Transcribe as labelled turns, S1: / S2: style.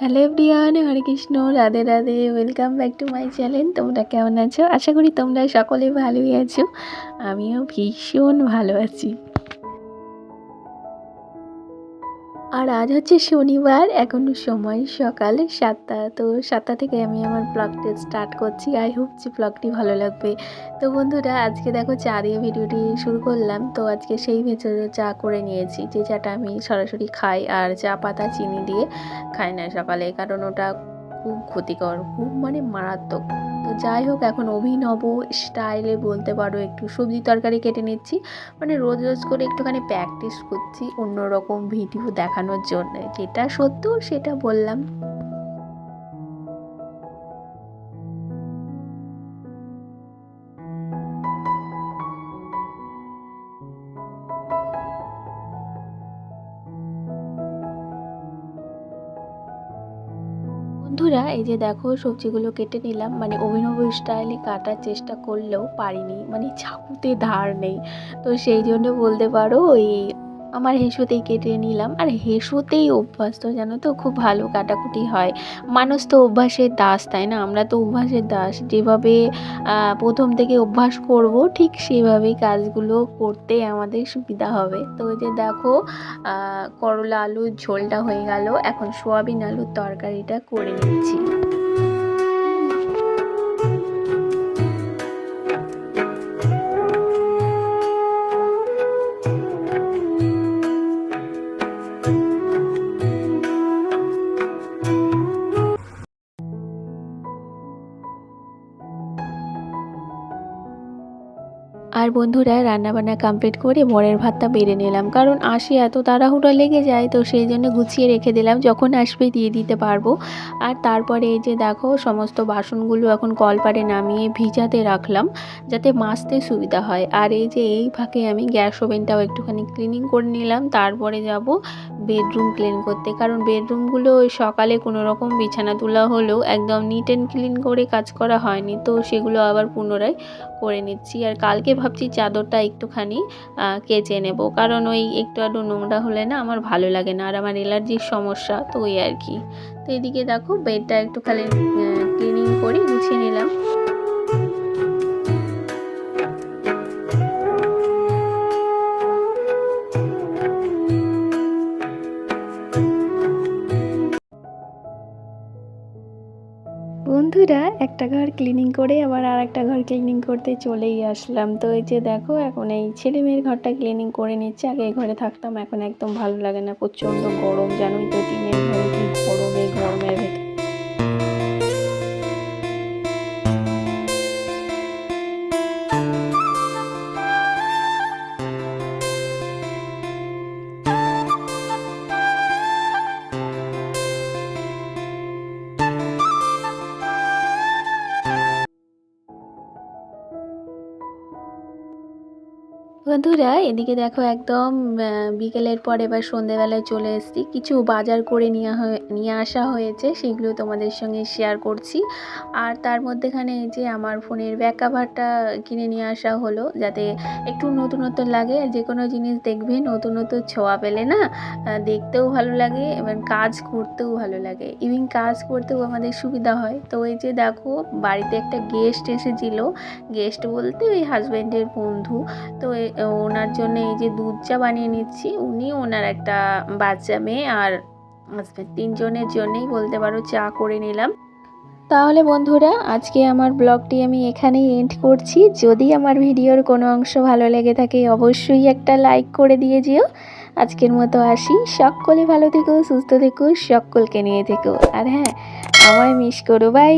S1: Hello everyone, Hare Krishna, Radhe Radhe. Welcome back to my channel. তোমরা কেমন আছো? আশা করি তোমরা সকলে ভালোই আছো। আমিও ভীষণ ভালো আছি। আর আজ হচ্ছে শনিবার, এখনও সময় সকাল 7টা। তো 7টা থেকে আমি আমার ব্লগটি স্টার্ট করছি। আই হোপ যে ব্লগটি ভালো লাগবে। তো বন্ধুরা, আজকে দেখো চা দিয়ে ভিডিওটি শুরু করলাম। তো আজকে সেই ভেতরে চা করে নিয়েছি, যে চাটা আমি সরাসরি খাই আর চা পাতা চিনি দিয়ে খাই না সকালে, কারণ ওটা খুব ক্ষতিকর, খুব মানে মারাত্মক। তো যাই হোক, এখন অভিনব স্টাইলে বলতে পারো একটু সবজি তরকারি কেটে নিচ্ছি। মানে রোজ রোজ করে একটুখানি প্র্যাকটিস করছি অন্যরকম ভিডিও দেখানোর জন্য, যেটা সত্য সেটা বললাম। বন্ধুরা, এই যে দেখো সবজিগুলো কেটে নিলাম, মানে অভিনব স্টাইলে কাটার চেষ্টা করলেও পারিনি, মানে চাকুতে ধার নেই। তো সেই জন্য বলতে পারো ওই আমার হেসোতেই কেটে নিলাম। আর হেসোতেই অভ্যাস, তো জানো তো খুব ভালো কাটাকুটি হয়। মানুষ তো অভ্যাসের দাস, তাই না? আমরা তো অভ্যাসের দাস। যেভাবে প্রথম থেকে অভ্যাস করব, ঠিক সেভাবেই কাজগুলো করতে আমাদের সুবিধা হবে। তো ওই যে দেখো করলা আলুর ঝোলটা হয়ে গেল, এখন সোয়াবিন আলুর তরকারিটা করে নিচ্ছি। আর বন্ধুরা, রান্নাবান্না কমপ্লিট করে বরের ভাতটা বেড়ে নিলাম, কারণ আসে এত তাড়াহুড়ো লেগে যায়, তো সেই জন্য গুছিয়ে রেখে দিলাম, যখন আসবে দিয়ে দিতে পারবো। আর তারপরে এই যে দেখো সমস্ত বাসনগুলো এখন কলপারে নামিয়ে ভিজাতে রাখলাম, যাতে মাজতে সুবিধা হয়। আর এই যে এই ফাঁকে আমি গ্যাস ওভেনটাও একটুখানি ক্লিনিং করে নিলাম, তারপরে যাব বেডরুম ক্লিন করতে, কারণ বেডরুমগুলো ওই সকালে কোনো রকম বিছানা তোলা হলেও একদম নিট অ্যান্ড ক্লিন করে কাজ করা হয়নি, তো সেগুলো আবার পুনরায় করে নিচ্ছি। আর কালকে ভাবছি চাদরটা একটুখানি কেচে নেব, কারণ ওই একটু আধটু নোংরা হলে না আমার ভালো লাগে না, আর আমার অ্যালার্জির সমস্যা, তো ওই আর কি। তো এদিকে দেখো বেডটা একটুখানি ক্লিনিং করে গুছিয়ে নিলাম। বন্ধুরা, একটা ঘর ক্লিনিং করে আবার আর একটা ঘর ক্লিনিং করতে চলেই আসলাম। তো এই যে দেখো এখন এই ছেলে মেয়ের ঘরটা ক্লিনিং করে নিচ্ছে। আগে এই ঘরে থাকতাম, এখন একদম ভালো লাগে না, প্রচণ্ড গরম, জানোই তো টিনের ঘরে কি গরম, এই গরমের ভেতর। বন্ধুরা, এদিকে দেখো একদম বিকেলের পর এবার সন্ধেবেলায় চলে এসেছি। কিছু বাজার করে নিয়ে আসা হয়েছে, সেগুলো তোমাদের সঙ্গে শেয়ার করছি। আর তার মধ্যেখানে এই যে আমার ফোনের ব্যাক কাভারটা কিনে নিয়ে আসা হলো, যাতে একটু নতুনত্ব লাগে। আর যে কোনো জিনিস দেখবে নতুনত্ব ছোঁয়া পেলে না দেখতেও ভালো লাগে এবং কাজ করতেও ভালো লাগে, ইভিন কাজ করতেও আমাদের সুবিধা হয়। তো এই যে দেখো বাড়িতে একটা গেস্ট এসেছিল, গেস্ট বলতে ওই হাজব্যান্ডের বন্ধু। তো ওনার জন্য এই যে দুধ চা বানিয়ে নিচ্ছি, উনি ওনার একটা বাচ্চা মেয়ে আর হাজব্যান্ড, তিনজনের জন্যেই বলতে পারো চা করে নিলাম। তাহলে বন্ধুরা, আজকে আমার ব্লগটি আমি এখানেই এন্ড করছি। যদি আমার ভিডিওর কোনো অংশ ভালো লেগে থাকে অবশ্যই একটা লাইক করে দিয়ে যেও। আজকের মতো আসি, সকলে ভালো থেকো, সুস্থ থেকো, সকলকে নিয়ে থেকো। আর হ্যাঁ, আমায় মিস করো, বাই।